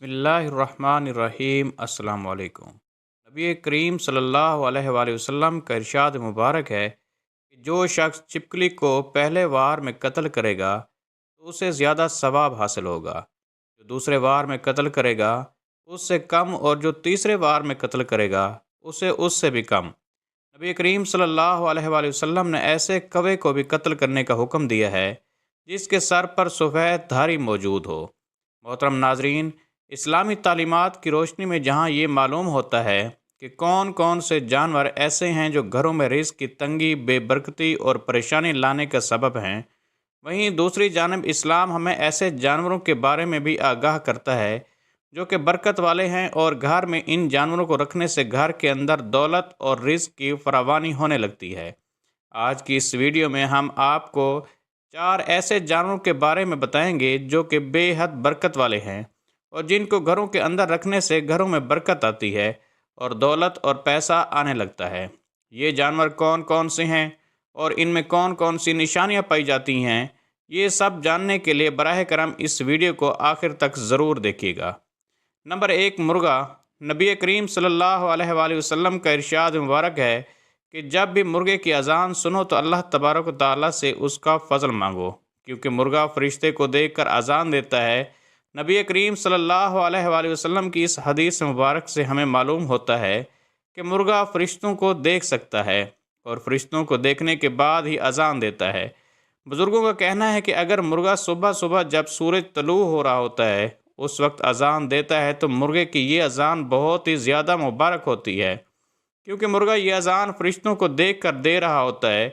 बिस्मिल्लाहिर्रहमानिर्रहीम। अस्सलाम वालेकुम। नबी करीम सल्लल्लाहु अलैहि वसल्लम का इरशाद मुबारक है कि जो शख्स छिपकली को पहले वार में कत्ल करेगा तो उसे ज़्यादा सवाब हासिल होगा, जो दूसरे वार में कत्ल करेगा उससे कम, और जो तीसरे वार में कत्ल करेगा उसे उससे भी कम। नबी करीम सल्लल्लाहु अलैहि वसल्लम ने ऐसे कौवे को भी कत्ल करने का हुक्म दिया है जिसके सर पर सफ़ेद धारी मौजूद हो। मोहतरम नाजरीन, इस्लामी तालीमात की रोशनी में जहाँ ये मालूम होता है कि कौन कौन से जानवर ऐसे हैं जो घरों में रिज़्क की तंगी, बेबरकती और परेशानी लाने का सबब हैं, वहीं दूसरी जानब इस्लाम हमें ऐसे जानवरों के बारे में भी आगाह करता है जो कि बरकत वाले हैं, और घर में इन जानवरों को रखने से घर के अंदर दौलत और रिज़्क की फरावानी होने लगती है। आज की इस वीडियो में हम आपको 4 ऐसे जानवरों के बारे में बताएंगे जो कि बेहद बरकत वाले हैं और जिनको घरों के अंदर रखने से घरों में बरकत आती है और दौलत और पैसा आने लगता है। ये जानवर कौन कौन से हैं और इनमें कौन कौन सी निशानियां पाई जाती हैं, ये सब जानने के लिए बराह करम इस वीडियो को आखिर तक ज़रूर देखिएगा। नंबर 1, मुर्गा। नबी करीम सल्लल्लाहु अलैहि वसल्लम का इरशाद मुबारक है कि जब भी मुर्गे की अजान सुनो तो अल्लाह तबारक व तआला से उसका फ़ज़ल मांगो, क्योंकि मुर्गा फ़रिश्ते को देखकर अजान देता है। नबी करीम सल्लल्लाहु अलैहि वसल्लम की इस हदीस मुबारक से हमें मालूम होता है कि मुर्गा फ़रिश्तों को देख सकता है और फ़रिश्तों को देखने के बाद ही अजान देता है। बुज़ुर्गों का कहना है कि अगर मुर्गा सुबह सुबह जब सूरज तलू हो रहा होता है उस वक्त अजान देता है तो मुर्गे की ये अजान बहुत ही ज़्यादा मुबारक होती है, क्योंकि मुर्गा ये अजान फ़रिश्तों को देख कर दे रहा होता है,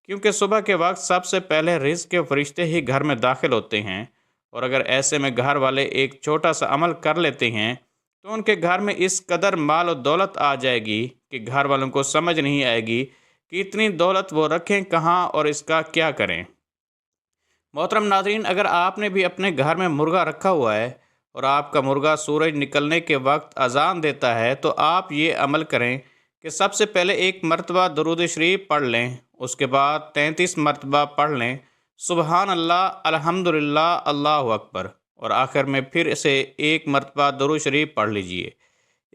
क्योंकि सुबह के वक्त सबसे पहले रिज़्क के फ़रिश्ते ही घर में दाखिल होते हैं। और अगर ऐसे में घर वाले एक छोटा सा अमल कर लेते हैं तो उनके घर में इस कदर माल और दौलत आ जाएगी कि घर वालों को समझ नहीं आएगी कि इतनी दौलत वो रखें कहाँ और इसका क्या करें। मोहतरम नाज़रीन, अगर आपने भी अपने घर में मुर्गा रखा हुआ है और आपका मुर्गा सूरज निकलने के वक्त अजान देता है तो आप ये अमल करें कि सबसे पहले एक मरतबा दरूद शरीफ पढ़ लें, उसके बाद 33 मरतबा पढ़ लें सुबहान अल्लाह, अल्हम्दुलिल्लाह, अल्लाहु अकबर, और आखिर में फिर से एक मरतबा दरूद शरीफ पढ़ लीजिए।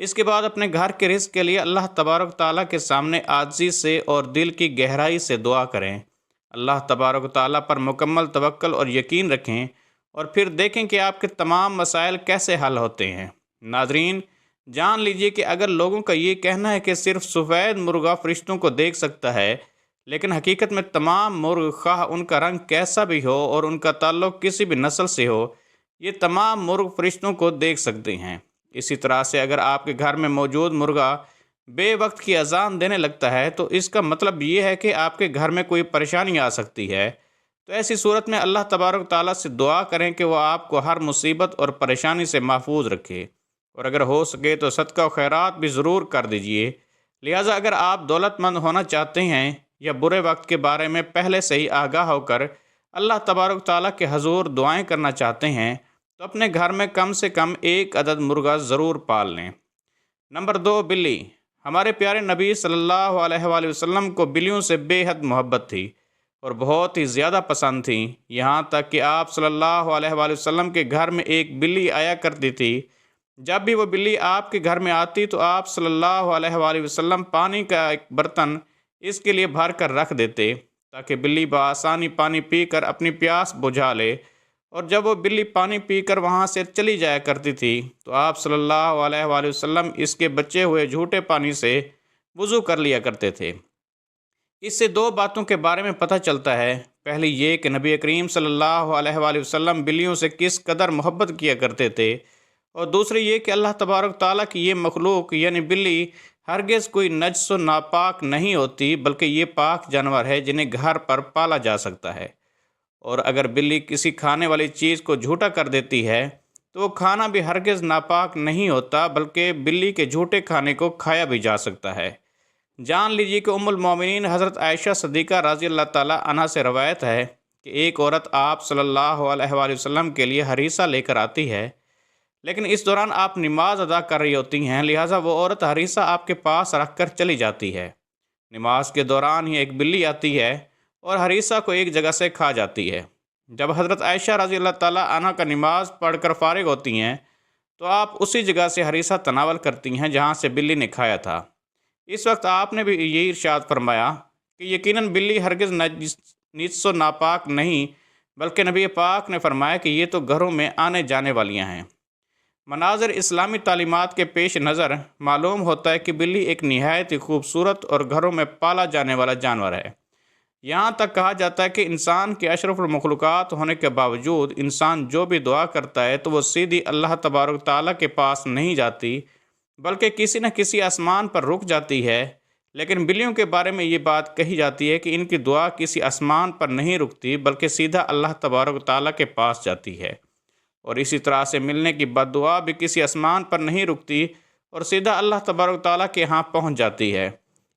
इसके बाद अपने घर के रिज़्क के लिए अल्लाह तबारक ताला के सामने आजिज़ी से और दिल की गहराई से दुआ करें। अल्लाह तबारक ताला पर मुकम्मल तवक्ल और यकीन रखें और फिर देखें कि आपके तमाम मसाइल कैसे हल होते हैं। नाजरीन, जान लीजिए कि अगर लोगों का ये कहना है कि सिर्फ सफ़ेद मुर्गा फ़रिश्तों को देख सकता है, लेकिन हकीकत में तमाम मुर्ग, खाह उनका रंग कैसा भी हो और उनका ताल्लुक़ किसी भी नस्ल से हो, ये तमाम मुर्ग फ़रिश्तों को देख सकते हैं। इसी तरह से अगर आपके घर में मौजूद मुर्गा बेवक्त की अजान देने लगता है तो इसका मतलब ये है कि आपके घर में कोई परेशानी आ सकती है। तो ऐसी सूरत में अल्लाह तबारक ताला से दुआ करें कि वह आपको हर मुसीबत और परेशानी से महफूज रखे, और अगर हो सके तो सदका व खैरात भी ज़रूर कर दीजिए। लिहाजा अगर आप दौलतमंद होना चाहते हैं या बुरे वक्त के बारे में पहले से ही आगाह होकर अल्लाह तबारक ताला के हजूर दुआएं करना चाहते हैं तो अपने घर में कम से कम एक अदद मुर्गा ज़रूर पाल लें। नंबर 2, बिल्ली। हमारे प्यारे नबी सल्लल्लाहु अलैहि वसल्लम को बिल्लियों से बेहद मोहब्बत थी और बहुत ही ज़्यादा पसंद थी, यहाँ तक कि आप सल्लल्लाहु अलैहि वसल्लम के घर में एक बिल्ली आया करती थी। जब भी वो बिल्ली आपके घर में आती तो आप सल्लल्लाहु अलैहि वसल्लम पानी का एक बर्तन इसके लिए भर कर रख देते ताकि बिल्ली बआसानी पानी पीकर अपनी प्यास बुझा ले, और जब वो बिल्ली पानी पीकर वहाँ से चली जाया करती थी तो आप सल्लल्लाहु अलैहि वसल्लम इसके बचे हुए झूठे पानी से वज़ू कर लिया करते थे। इससे 2 बातों के बारे में पता चलता है। पहली ये कि नबी करीम सल्लल्लाहु अलैहि वसल्लम बिल्लियों से किस कदर मोहब्बत किया करते थे, और दूसरी ये कि अल्लाह तबारक ताला की ये मखलूक यानी बिल्ली हरगिज़ कोई नजस व नापाक नहीं होती, बल्कि ये पाक जानवर है जिन्हें घर पर पाला जा सकता है। और अगर बिल्ली किसी खाने वाली चीज़ को झूठा कर देती है तो वो खाना भी हरगिज़ नापाक नहीं होता, बल्कि बिल्ली के झूठे खाने को खाया भी जा सकता है। जान लीजिए कि उम्मुल मोमिनीन हज़रत आयशा सिद्दीक़ा रज़ी अल्लाह ताला अन्हा से रवायत है कि एक औरत आप सल्लल्लाहु अलैहि वसल्लम के लिए हरीसा लेकर आती है, लेकिन इस दौरान आप नमाज अदा कर रही होती हैं, लिहाजा वो औरत हरीसा आपके पास रख कर चली जाती है। नमाज के दौरान ही एक बिल्ली आती है और हरीसा को एक जगह से खा जाती है। जब हज़रत आयशा रज़ी अल्लाह ताला अन्हा का नमाज पढ़कर फ़ारिग होती हैं تو آپ اسی جگہ سے ہریسہ تناول کرتی ہیں جہاں سے بلی نے کھایا تھا۔ اس وقت آپ نے بھی یہی ارشاد فرمایا کہ یقیناً بلی ہرگز نجس و ناپاک نہیں، بلکہ نبی پاک نے فرمایا کہ یہ تو گھروں میں آنے جانے والیاں ہیں۔ مناظر اسلامی تعلیمات کے پیش نظر معلوم ہوتا ہے کہ بلی ایک نہایت ہی خوبصورت اور گھروں میں پالا جانے والا جانور ہے۔ یہاں تک کہا جاتا ہے کہ انسان کے اشرف المخلوقات ہونے کے باوجود انسان جو بھی دعا کرتا ہے تو وہ سیدھی اللہ تبارک تعالیٰ کے پاس نہیں جاتی، بلکہ کسی نہ کسی آسمان پر رک جاتی ہے۔ لیکن بلیوں کے بارے میں یہ بات کہی جاتی ہے کہ ان کی دعا کسی آسمان پر نہیں رکتی، بلکہ سیدھا اللہ تبارک تعالیٰ کے پاس جاتی ہے۔ اور اسی طرح سے ملنے کی بد دعا بھی کسی آسمان پر نہیں رکتی اور سیدھا اللہ تبارک تعالیٰ کے ہاں پہنچ جاتی ہے۔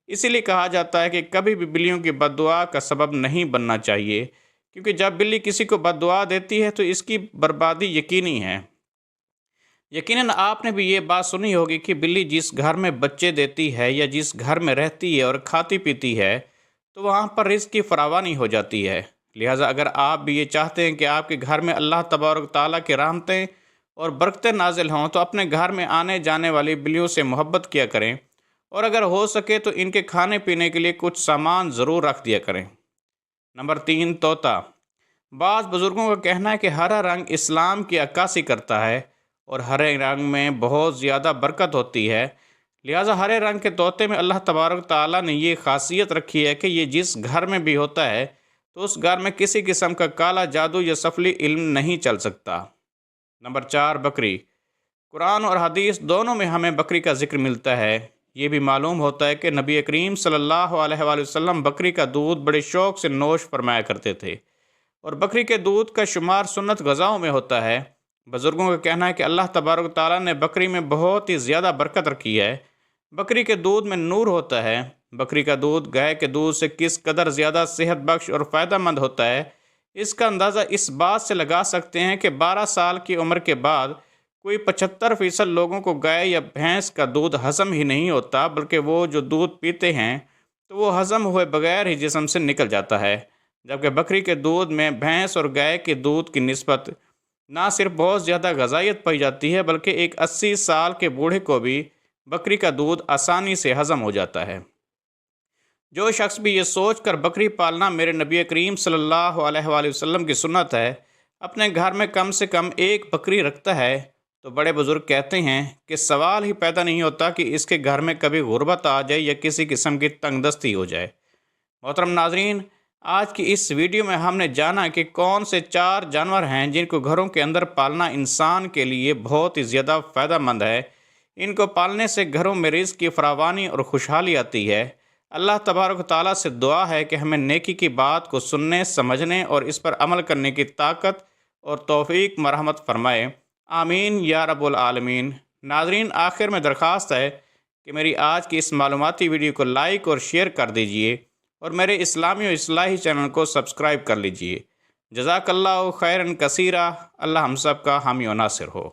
اسی لیے کہا جاتا ہے کہ کبھی بھی بلیوں کی بد دعا کا سبب نہیں بننا چاہیے، کیونکہ جب بلی کسی کو بد دعا دیتی ہے تو اس کی بربادی یقینی ہے۔ یقیناً آپ نے بھی یہ بات سنی ہوگی کہ بلی جس گھر میں بچے دیتی ہے یا جس گھر میں رہتی ہے اور کھاتی پیتی ہے تو وہاں پر رزق کی فراوانی ہو جاتی ہے۔ لہٰذا اگر آپ بھی یہ چاہتے ہیں کہ آپ کے گھر میں اللہ تبارک تعالیٰ کی رحمتیں اور برکتیں نازل ہوں تو اپنے گھر میں آنے جانے والی بلیوں سے محبت کیا کریں، اور اگر ہو سکے تو ان کے کھانے پینے کے لیے کچھ سامان ضرور رکھ دیا کریں۔ نمبر 3، طوطا۔ بعض بزرگوں کا کہنا ہے کہ ہرا رنگ اسلام کی عکاسی کرتا ہے اور ہرے رنگ میں بہت زیادہ برکت ہوتی ہے، لہٰذا ہرے رنگ کے طوطے میں اللہ تبارک تعالیٰ نے یہ خاصیت رکھی ہے کہ یہ جس گھر میں بھی ہوتا ہے تو اس گھر میں کسی قسم کا کالا جادو یا سفلی علم نہیں چل سکتا۔ نمبر 4، بکری۔ قرآن اور حدیث دونوں میں ہمیں بکری کا ذکر ملتا ہے۔ یہ بھی معلوم ہوتا ہے کہ نبی کریم صلی اللہ علیہ وآلہ وسلم بکری کا دودھ بڑے شوق سے نوش فرمایا کرتے تھے، اور بکری کے دودھ کا شمار سنت غذاؤں میں ہوتا ہے۔ بزرگوں کا کہنا ہے کہ اللہ تبارک تعالیٰ نے بکری میں بہت ہی زیادہ برکت رکھی ہے۔ بکری کے دودھ میں نور ہوتا ہے۔ بکری کا دودھ گائے کے دودھ سے کس قدر زیادہ صحت بخش اور فائدہ مند ہوتا ہے، اس کا اندازہ اس بات سے لگا سکتے ہیں کہ 12 سال کی عمر کے بعد کوئی 75% لوگوں کو گائے یا بھینس کا دودھ ہضم ہی نہیں ہوتا، بلکہ وہ جو دودھ پیتے ہیں تو وہ ہضم ہوئے بغیر ہی جسم سے نکل جاتا ہے، جبکہ بکری کے دودھ میں بھینس اور گائے کے دودھ کی نسبت نہ صرف بہت زیادہ غذائیت پائی جاتی ہے، بلکہ ایک 80 سال کے بوڑھے کو بھی بکری کا دودھ آسانی سے ہضم ہو جاتا ہے۔ جو شخص بھی یہ سوچ کر بکری پالنا میرے نبی کریم صلی اللہ علیہ وآلہ وسلم کی سنت ہے، اپنے گھر میں کم سے کم ایک بکری رکھتا ہے، تو بڑے بزرگ کہتے ہیں کہ سوال ہی پیدا نہیں ہوتا کہ اس کے گھر میں کبھی غربت آ جائے یا کسی قسم کی تنگ دستی ہو جائے۔ محترم ناظرین، آج کی اس ویڈیو میں ہم نے جانا کہ کون سے 4 جانور ہیں جن کو گھروں کے اندر پالنا انسان کے لیے بہت ہی زیادہ فائدہ مند ہے۔ ان کو پالنے سے گھروں میں رزق کی فراوانی اور خوشحالی آتی ہے۔ اللہ تبارک و تعالیٰ سے دعا ہے کہ ہمیں نیکی کی بات کو سننے، سمجھنے اور اس پر عمل کرنے کی طاقت اور توفیق مرحمت فرمائے، آمین یا رب العالمین۔ ناظرین، آخر میں درخواست ہے کہ میری آج کی اس معلوماتی ویڈیو کو لائک اور شیئر کر دیجئے اور میرے اسلامی و اصلاحی چینل کو سبسکرائب کر لیجئے۔ جزاک اللہ خیرا کثیرا۔ اللہ ہم سب کا حامی و ناصر ہو۔